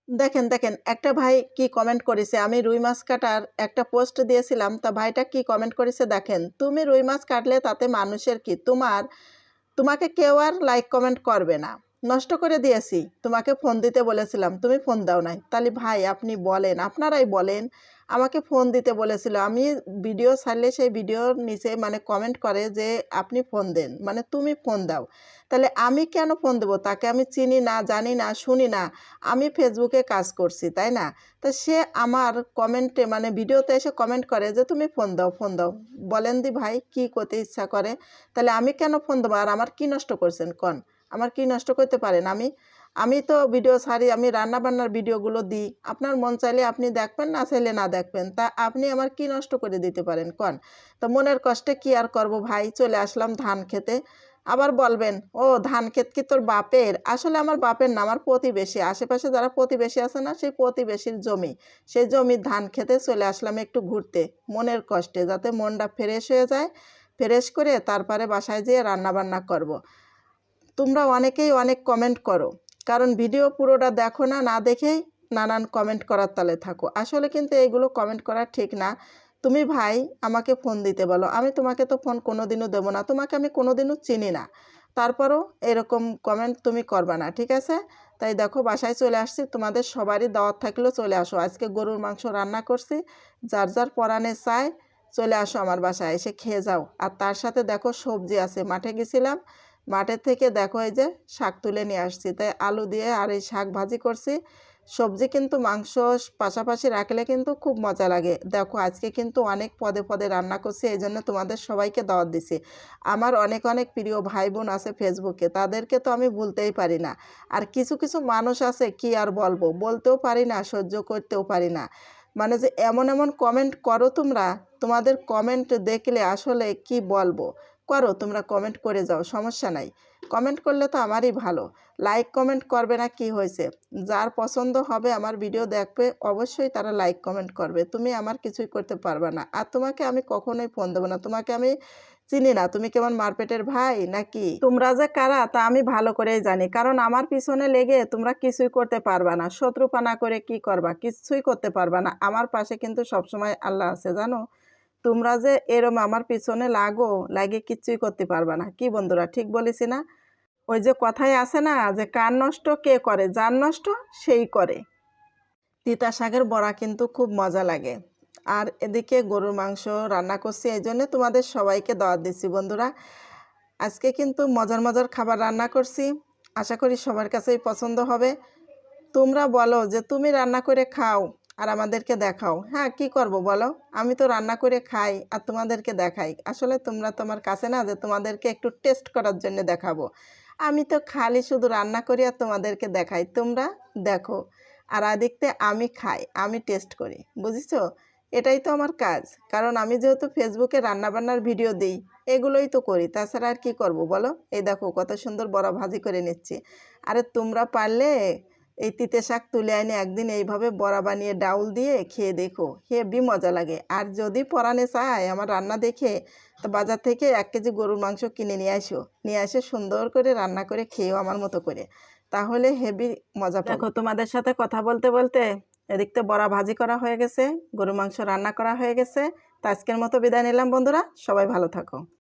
দেখেন দেখেন একটা ভাই কি কমেন্ট করেছে, আমি রুই মাছ কাটার একটা পোস্ট দিয়েছিলাম, তা ভাইটা কি কমেন্ট করেছে দেখেন, তুমি রুই মাছ কাটলে তাতে মানুষের কি, তোমাকে কেউ আর লাইক কমেন্ট করবে না, নষ্ট করে দিয়েছি, তোমাকে ফোন দিতে বলেছিলাম তুমি ফোন দাও নাই। তাহলে ভাই আপনি বলেন, আপনারাই বলেন, আমাকে ফোন দিতে বলেছিল, আমি ভিডিও ছাড়লে সেই ভিডিওর নিচে মানে কমেন্ট করে যে আপনি ফোন দেন, মানে তুমি ফোন দাও। তাহলে আমি কেন ফোন দেবো? তাকে আমি চিনি না, জানি না, শুনি না, আমি ফেসবুকে কাজ করছি, তাই না? তা সে আমার কমেন্টে মানে ভিডিওতে এসে কমেন্ট করে যে তুমি ফোন দাও, ফোন দাও। বলেন দি ভাই কি করতে ইচ্ছা করে? তাহলে আমি কেন ফোন দেবো? আর আমার কি নষ্ট করছেন কন? আমার কি নষ্ট করতে পারেন? আমি তো ভিডিও ছাড়ি, আমি রান্নাবান্নার ভিডিওগুলো দিই, আপনার মন চাইলে আপনি দেখবেন, না চাইলে না দেখবেন, তা আপনি আমার কি নষ্ট করে দিতে পারেন কন? তা মনের কষ্টে কি আর করব ভাই, চলে আসলাম ধান খেতে। আবার বলবেন ও ধান ক্ষেত কি তোর বাপের? আসলে আমার বাপের না, আমার প্রতিবেশী, আশেপাশে যারা প্রতিবেশী আছে না, সেই প্রতিবেশীর জমি, সেই জমির ধান খেতে চলে আসলাম একটু ঘুরতে, মনের কষ্টে, যাতে মনটা ফ্রেশ হয়ে যায়, ফ্রেশ করে তারপরে বাসায় যেয়ে রান্নাবান্না করব। তোমরা অনেকেই অনেক কমেন্ট করো, কারণ ভিডিও পুরোটা দেখো না, না দেখেই নানান কমেন্ট করার তালে থাকো। আসলে কিন্তু এইগুলো কমেন্ট করা ঠিক না। তুমি ভাই আমাকে ফোন দিতে বলো, আমি তোমাকে তো ফোন কোনোদিনও দেবো না, তোমাকে আমি কোনোদিনও চিনি না, তারপরও এরকম কমেন্ট তুমি করবা না, ঠিক আছে? তাই দেখো বাসায় চলে আসছি, তোমাদের সবারই দাওয়াত থাকলেও চলে আসো। আজকে গরুর মাংস রান্না করছি, যার যার পরাণে চায় চলে আসো আমার বাসায়, এসে খেয়ে যাও। আর তার সাথে দেখো সবজি আছে, মাঠে গেছিলাম, মাঠের থেকে দেখো এই যে শাক তুলে নিয়ে আসছি, তাই আলু দিয়ে আর এই শাক ভাজি করছি। সবজি কিন্তু মাংস পাশাপাশি রাখলে কিন্তু খুব মজা লাগে। দেখো আজকে কিন্তু অনেক পদে পদে রান্না করছি, এই জন্য তোমাদের সবাইকে দাওয়াত দিছি। আমার অনেক অনেক প্রিয় ভাই বোন আছে ফেসবুকে, তাদেরকে তো আমি ভুলতেই পারি না। আর কিছু কিছু মানুষ আছে কি আর বলবো, বলতেও পারি না, সহ্য করতেও পারি না, মানে যে এমন এমন কমেন্ট করো তোমরা, তোমাদের কমেন্ট দেখলে আসলে কি বলবো। করো, তোমরা কমেন্ট করে যাও, সমস্যা নাই, কমেন্ট করলে তো আমারই ভালো। লাইক কমেন্ট করবে না কি হয়েছে? যার পছন্দ হবে আমার ভিডিও দেখবে, অবশ্যই তারা লাইক কমেন্ট করবে, তুমি আমার কিছুই করতে পারবে না। আর তোমাকে আমি কখনোই ফোন দেবো না, তোমাকে আমি চিনি না, তুমি কেমন মারপেটের ভাই নাকি? তোমরা যে কারা তা আমি ভালো করেই জানি, কারণ আমার পিছনে লেগে তোমরা কিছুই করতে পারবা না, শত্রুপানা করে কি করবা? কিছুই করতে পারবা না। আমার পাশে কিন্তু সবসময় আল্লাহ আছে, জানো? তোমরা যে এরম আমার পিছনে লাগে কিচ্ছুই করতে পারবা না। কি বন্ধুরা, ঠিক বলেছি না? ওই যে কথাই আছে না, যে কার নষ্ট কে করে, যার নষ্ট সেই করে। তিতা শাকের বড়া কিন্তু খুব মজা লাগে। আর এদিকে গরুর মাংস রান্না করছি, এই জন্য তোমাদের সবাইকে দাওয়াত দিচ্ছি বন্ধুরা। আজকে কিন্তু মজার মজার খাবার রান্না করছি, আশা করি সবার কাছেই পছন্দ হবে। তোমরা বলো যে তুমি রান্না করে খাও আর আমাদেরকে দেখাও। হ্যাঁ, কি করব বলো? আমি তো রান্না করে খাই আর তোমাদেরকে দেখাই। আসলে তোমরা তো আমার কাছে না যে তোমাদেরকে একটু টেস্ট করার জন্য দেখাবো। আমি তো খালি শুধু রান্না করি আর তোমাদেরকে দেখাই, তোমরা দেখো। আর আদিকতে আমি খাই, আমি টেস্ট করি, বুঝেছো? এটাই তো আমার কাজ, কারণ আমি যেহেতু ফেসবুকে রান্নাবান্নার ভিডিও দিই, এগুলোই তো করি, তাছাড়া আর কি করব বলো? এই দেখো কত সুন্দর বড়া ভাজি করে নিচ্ছি। আরে তোমরা পারলে এই তিতে শাক তুলে এনে একদিন এইভাবে বড়া বানিয়ে ডাউল দিয়ে খেয়ে দেখো, হেবি মজা লাগে। আর যদি পরাণে চায় আমার রান্না দেখে, তো বাজার থেকে 1 কেজি গরুর মাংস কিনে নিয়ে এসে সুন্দর করে রান্না করে খেয়েও আমার মতো করে, তাহলে হেবি মজা পাবো। দেখো তোমাদের সাথে কথা বলতে বলতে এদিক তো বড়া ভাজি করা হয়ে গেছে, গরুর মাংস রান্না করা হয়ে গেছে। তো আজকের মতো বিদায় নিলাম বন্ধুরা, সবাই ভালো থাকো।